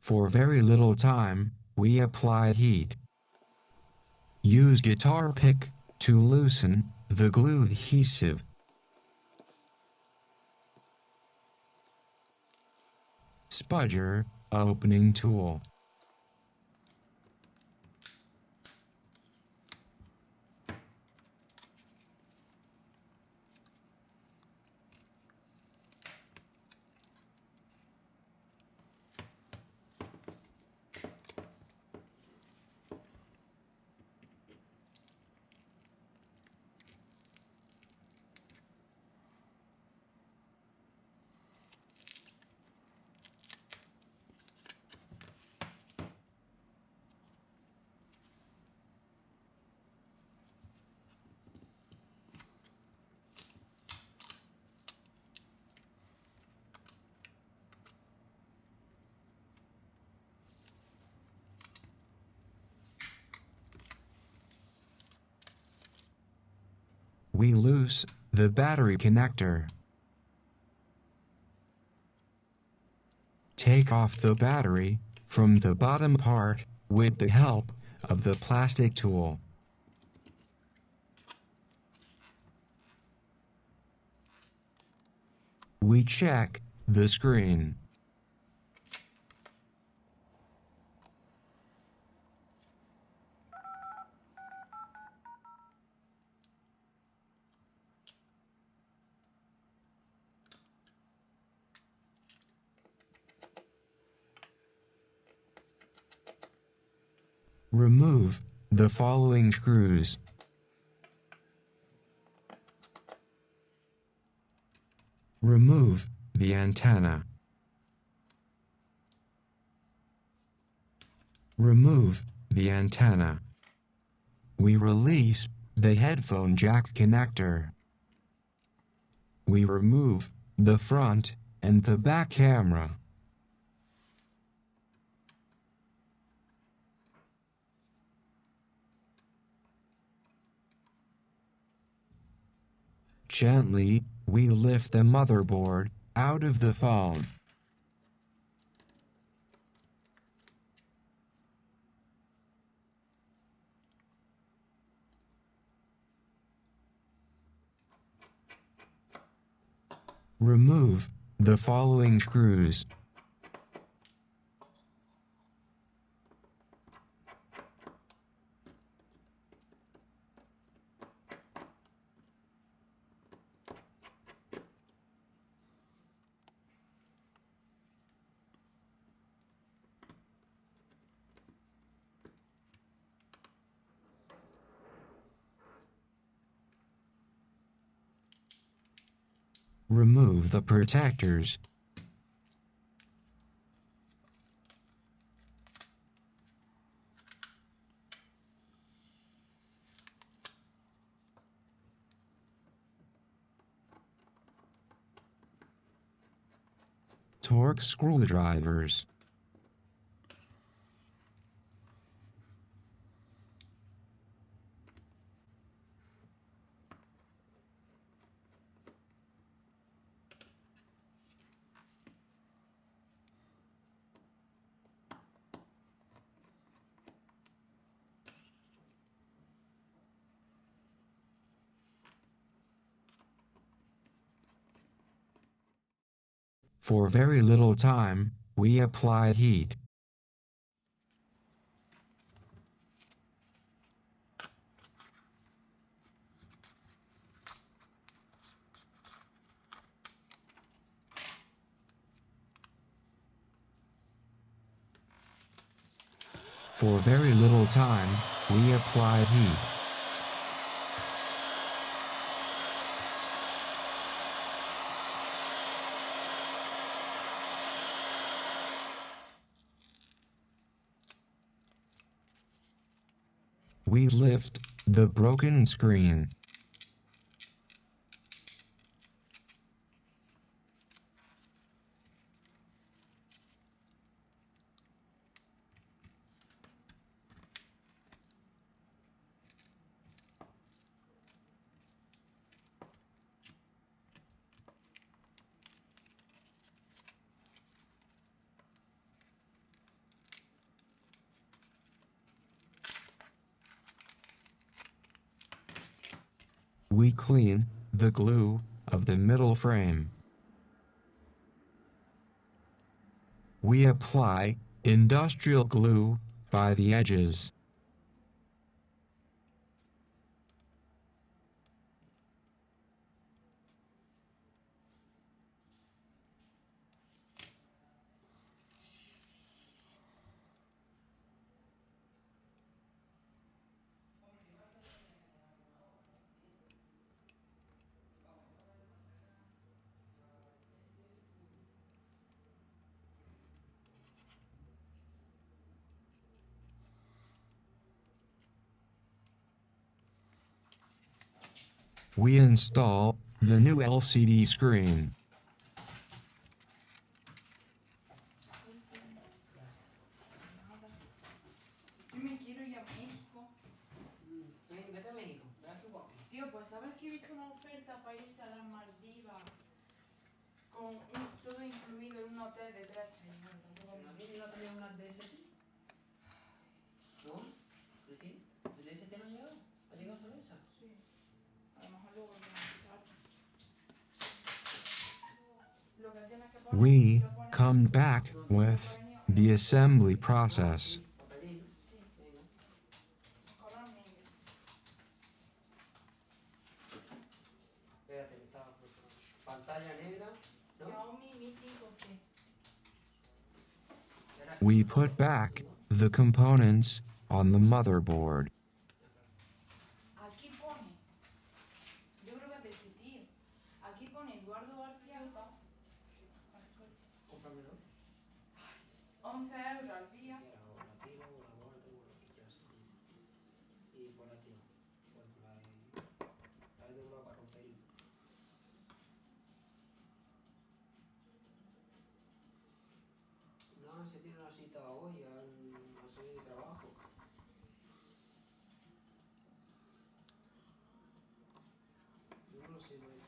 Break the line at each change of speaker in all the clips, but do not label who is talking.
For very little time, we apply heat. Use guitar pick to loosen the glue adhesive. Spudger opening tool. We loose the battery connector. Take off the battery from the bottom part with the help of the plastic tool. We check the screen. Remove the following screws. Remove the antenna. Remove the antenna. We release the headphone jack connector. We remove the front and the back camera. Gently, we lift the motherboard out of the phone. Remove the following screws. Remove the protectors. Torque screwdrivers. For very little time, we apply heat. For very little time, we apply heat. We lift the broken screen. We clean the glue of the middle frame. We apply industrial glue by the edges. We install the new LCD screen.
Yo me quiero ir a México.
Vete a México, verás qué guapo.
Tío, pues sabes que he visto una oferta para irse a las Maldivas con todo incluido en un hotel de 3 estrellas.
¿No tienes no tener unas DST? ¿No? ¿De ti? ¿De DST no ha llegado? ¿Ha llegado solo esa?
Sí. A lo mejor luego lo voy a quitar. Lo que tienes que poner,
We
lo pones
come back with the assembly process.
Papelín.
Sí,
Venga.
color negro.
Espérate, que estaba puesto. Pantalla negra. ¿No?
Xiaomi Mi 5C.
Era
We
así,
put back the components on the motherboard.
Aquí pone, yo creo que es de este tío. Aquí pone Eduardo García.
Cómpramelo.
11 euros al día.
O la tiro, o la guardo, o lo que quieras. Y por la tiro. Pues la he doblado para romper. No, se tiene una cita hoy a una serie de trabajo. Yo no lo sé, no he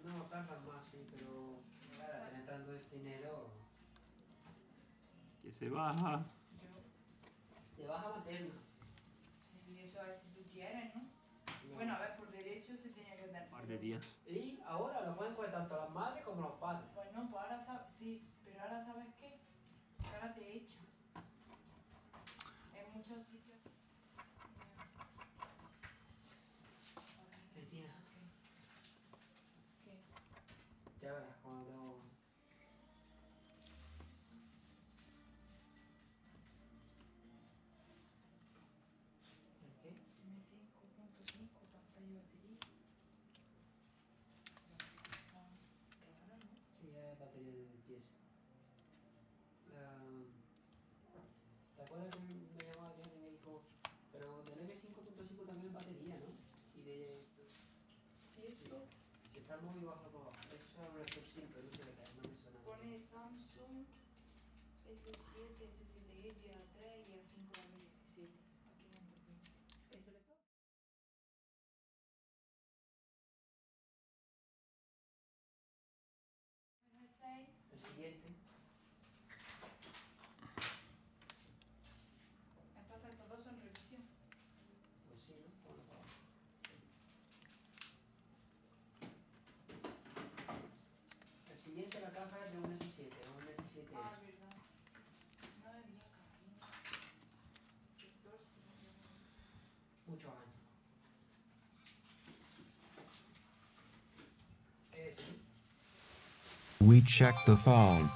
No, tardan más, sí, pero claro, tener tanto dinero.
Que se baja.
De baja materna.
Sí, eso es si tú quieres, ¿no? Bueno, a ver, por derecho se tenía que dar.
Un par de días.
Y ahora lo pueden coger tanto las madres como los padres.
Pues no, pues ahora sabes, sí, pero ahora ¿sabes qué? Que ahora te echan. En muchos sitios.
Cristina,
¿Qué?
ya verás cuando tengo. ¿El qué?
M5.5, pantalla y batería. Claro, ¿no?
Sí, ya es batería de 10. ¿Te acuerdas que me llamó Adrián y me dijo, pero del M5.5 también es batería, ¿no? Y de.
¿Y esto?
Si está el móvil, baja por abajo. Eso es un Step 5, no sé qué es, no me suena.
Pone Samsung S7, S7 y A3 y A5 2017. A 520. ¿Eso le toca? S6.
El siguiente.
Entonces todos son revisión.
Pues sí, ¿no? Bueno, para abajo. El siguiente la caja es de un S7, un S7.
Ah, verdad. No debía caer. 14.
Muchos años. Sí.
We check the phone.